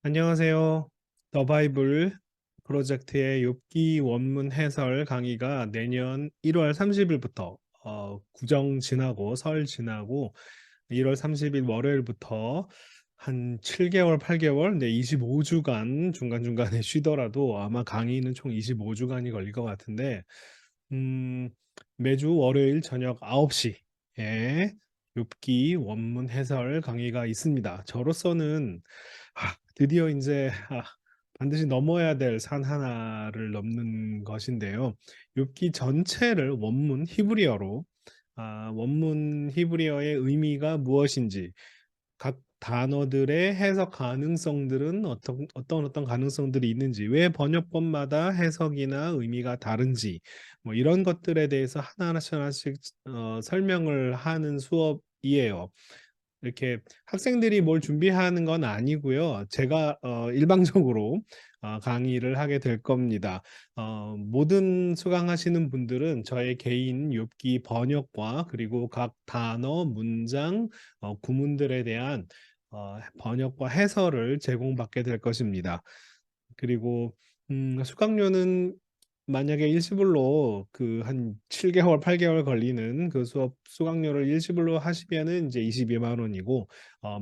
안녕하세요. 더 바이블 프로젝트의 욥기 원문 해설 강의가 내년 1월 30일부터 구정 지나고 설 지나고 1월 30일 월요일부터 한 7개월, 8개월, 25주간 중간중간에 쉬더라도 아마 강의는 총 25주간이 걸릴 것 같은데 음, 매주 월요일 저녁 9시에 욥기 원문 해설 강의가 있습니다. 저로서는 드디어 이제 반드시 넘어야 될 산 하나를 넘는 것인데요. 욥기 전체를 원문 히브리어로 원문 히브리어의 의미가 무엇인지, 각 단어들의 해석 가능성들은 어떤 가능성들이 있는지, 왜 번역본마다 해석이나 의미가 다른지, 뭐 이런 것들에 대해서 하나하나씩 하나씩 설명을 하는 수업이에요. 이렇게 학생들이 뭘 준비하는 건 아니고요. 제가 일방적으로 강의를 하게 될 겁니다. 모든 수강하시는 분들은 저의 개인 욥기 번역과 그리고 각 단어, 문장, 구문들에 대한 번역과 해설을 제공받게 될 것입니다. 그리고 수강료는 만약에 일시불로 그 한 7개월, 8개월 걸리는 그 수업 수강료를 일시불로 하시면은 이제 22만 원이고,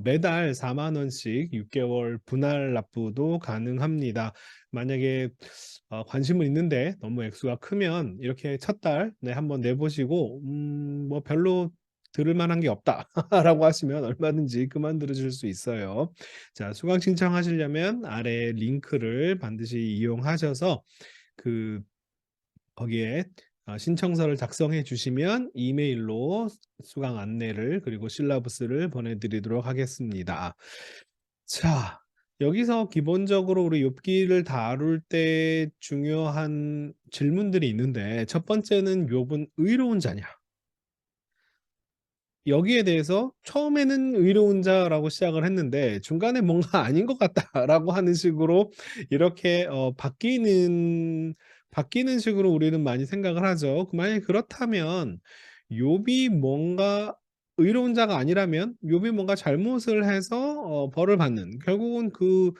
매달 4만 원씩 6개월 분할 납부도 가능합니다. 만약에 관심은 있는데 너무 액수가 크면 이렇게 첫 달 한번 내 보시고 뭐 별로 들을 만한 게 없다라고 하시면 얼마든지 그만 들으실 수 있어요. 자, 수강 신청하시려면 아래 링크를 반드시 이용하셔서 그 거기에 신청서를 작성해 주시면 이메일로 수강 안내를 그리고 실라부스를 보내드리도록 하겠습니다. 자, 여기서 기본적으로 우리 욥기를 다룰 때 중요한 질문들이 있는데, 첫 번째는 욥은 의로운 자냐? 여기에 대해서 처음에는 의로운 자라고 시작을 했는데 중간에 뭔가 아닌 것 같다라고 하는 식으로 이렇게 바뀌는 식으로 우리는 많이 생각을 하죠. 만약에 그렇다면 욥이 뭔가 의로운 자가 아니라면 욥이 뭔가 잘못을 해서 벌을 받는, 결국은 그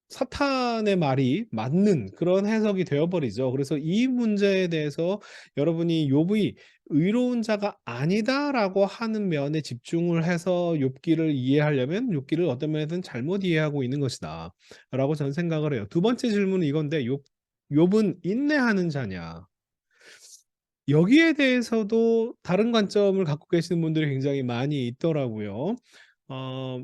사탄의 말이 맞는 그런 해석이 되어 버리죠. 그래서 이 문제에 대해서 여러분이 욥이 '의로운 자가 아니다.'라고 하는 면에 집중을 해서 욥기를 이해하려면 '욥기를 어떤 면에서는 잘못 이해하고 있는 것이다.'라고 저는 생각을 해요. 두 번째 질문은 이건데, 욥은 인내하는 자냐? 여기에 대해서도 다른 관점을 갖고 계시는 분들이 굉장히 많이 있더라고요. 어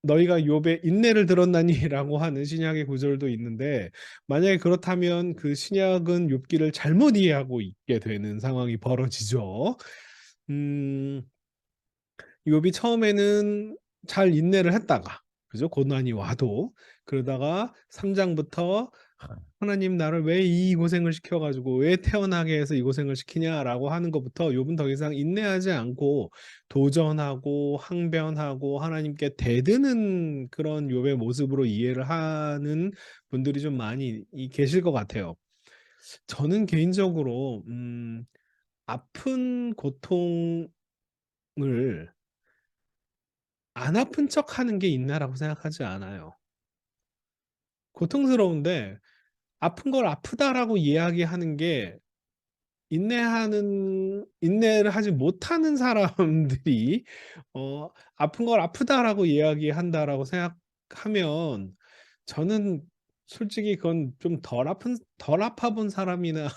"너희가 욥의 인내를 들었나니?"라고 하는 신약의 구절도 있는데, 만약에 그렇다면 그 신약은 욥기를 잘못 이해하고 있게 되는 상황이 벌어지죠. 음 욥이 처음에는 잘 인내를 했다가, 그죠? 고난이 와도. 그러다가 3 장부터 "하나님 나를 왜 이 고생을 시켜 가지고 왜 태어나게 해서 이 고생을 시키냐?"라고 하는 것부터 욥은 더 이상 인내하지 않고 도전하고 항변하고 하나님께 대드는 그런 욥의 모습으로 이해를 하는 분들이 좀 많이 계실 것 같아요. 저는 개인적으로 아픈 고통을 안 아픈 척하는 게 인내라고 생각하지 않아요. 고통스러운데 아픈 걸 "아프다."라고 이야기하는 게, 인내를 하지 못하는 사람들이 "아픈 걸 아프다."라고 이야기한다라고 생각하면, 저는 솔직히 그건 좀 덜 아파 본 사람이나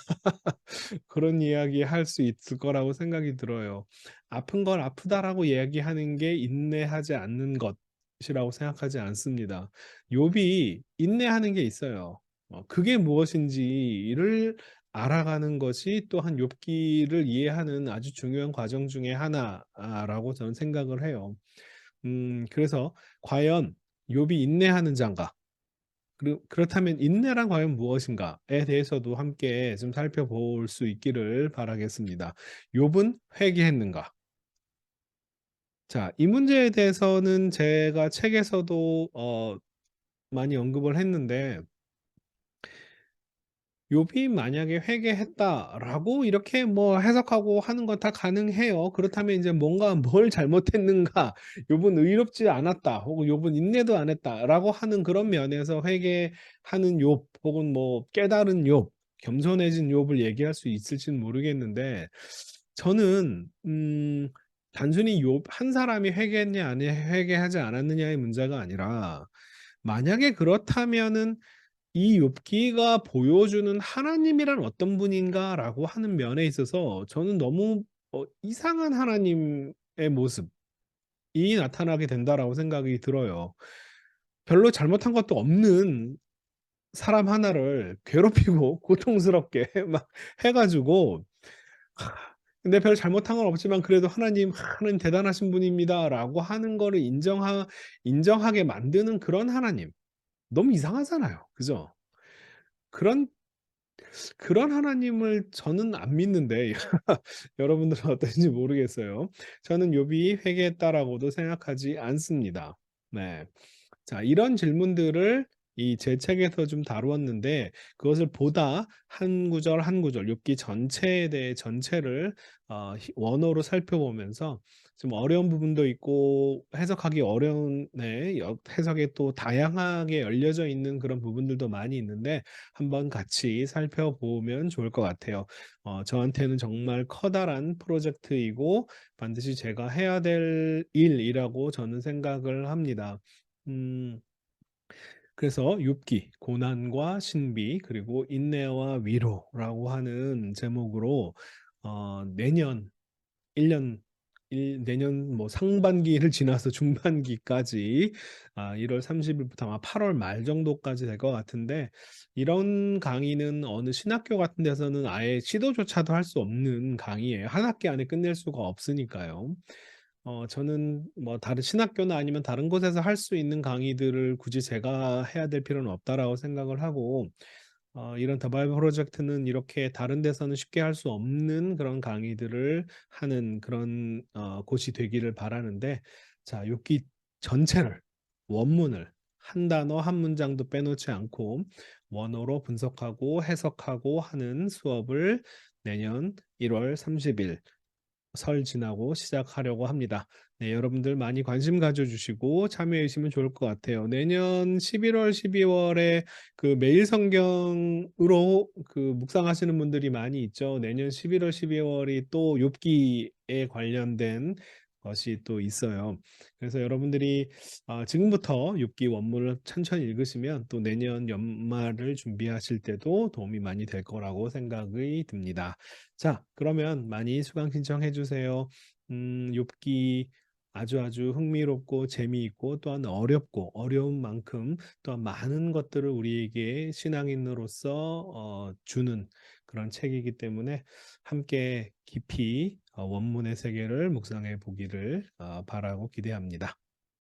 그런 이야기할 수 있을 거라고 생각이 들어요. 아픈 걸 아프다라고 이야기하는 게 인내하지 않는 것이라고 생각하지 않습니다. 욥이 인내하는 게 있어요. 그게 무엇인지를 알아가는 것이 또한 욥기를 이해하는 아주 중요한 과정 중에 하나라고 저는 생각을 해요. 그래서 과연 욥이 인내하는 자인가? 그렇다면 인내란 과연 무엇인가에 대해서도 함께 좀 살펴볼 수 있기를 바라겠습니다. 욥은 회개했는가? 자, 이 문제에 대해서는 제가 책에서도 많이 언급을 했는데, 욥이 만약에 회개했다라고 이렇게 뭐 해석하고 하는 건 다 가능해요. 그렇다면 이제 뭔가 '뭘 잘못했는가? 욥은 의롭지 않았다.' 혹은 '욥은 인내도 안 했다.'라고 하는 그런 면에서 회개하는 욥 혹은 뭐 깨달은 욥, 겸손해진 욥을 얘기할 수 있을지는 모르겠는데 저는 단순히 욥 한 사람이 회개했냐 아니 회개하지 않았느냐의 문제가 아니라 만약에 그렇다면은 이 욥기가 보여주는 '하나님이란 어떤 분인가.'라고 하는 면에 있어서 저는 너무 이상한 하나님의 모습이 나타나게 된다라고 생각이 들어요. 별로 잘못한 것도 없는 사람 하나를 괴롭히고 고통스럽게 막 해 가지고 근데 별 잘못한 건 없지만 그래도 하나님 대단하신 분입니다."라고 하는 거를 인정하게 만드는 그런 하나님. 너무 이상하잖아요. 그죠? 그런 그런 하나님을 저는 안 믿는데 여러분들은 어떤지 모르겠어요. 저는 욥이 회개했다라고도 생각하지 않습니다. 네. 자, 이런 질문들을 이 제 책에서 좀 다루었는데 그것을 보다 한 구절 한 구절 욥기 전체에 대해 전체를 원어로 살펴보면서 좀 어려운 부분도 있고 해석하기 어려운 해석이 또 다양하게 열려져 있는 그런 부분들도 많이 있는데 한번 같이 살펴보면 좋을 것 같아요. 저한테는 정말 커다란 프로젝트이고 반드시 제가 해야 될 일이라고 저는 생각을 합니다. 음. 그래서 욥기 고난과 신비 그리고 인내와 위로라고 하는 제목으로 내년 1년 내년 뭐 상반기를 지나서 중반기까지 1월 30 일부터 아마 8월 말 정도까지 될 것 같은데 이런 강의는 어느 신학교 같은 데서는 아예 시도조차도 할 수 없는 강의예요. 한 학기 안에 끝낼 수가 없으니까요. 저는 뭐 다른 신학교나 아니면 다른 곳에서 할 수 있는 강의들을 굳이 제가 해야 될 필요는 없다라고 생각을 하고 이런 더 바이블 프로젝트는 이렇게 다른 데서는 쉽게 할 수 없는 그런 강의들을 하는 그런 곳이 되기를 바라는데 자 욥기 전체를 원문을 한 단어 한 문장도 빼놓지 않고 원어로 분석하고 해석하고 하는 수업을 내년 1월 30일 설 지나고 시작하려고 합니다. 네, 여러분들 많이 관심 가져주시고 참여해 주시면 좋을 것 같아요. 내년 11월, 12월에 그 매일 성경으로 그 묵상하시는 분들이 많이 있죠. 내년 11월, 12월이 또 욥기에 관련된 것이 또 있어요. 그래서 여러분들이 지금부터 욥기 원문을 천천히 읽으시면 또 내년 연말을 준비하실 때도 도움이 많이 될 거라고 생각이 듭니다. 자, 그러면 많이 수강 신청해 주세요. 욥기 아주 흥미롭고 재미있고 또한 어렵고 어려운 만큼 또한 많은 것들을 우리에게 신앙인으로서 주는 그런 책이기 때문에 함께 깊이 원문의 세계를 묵상해 보기를 바라고 기대합니다.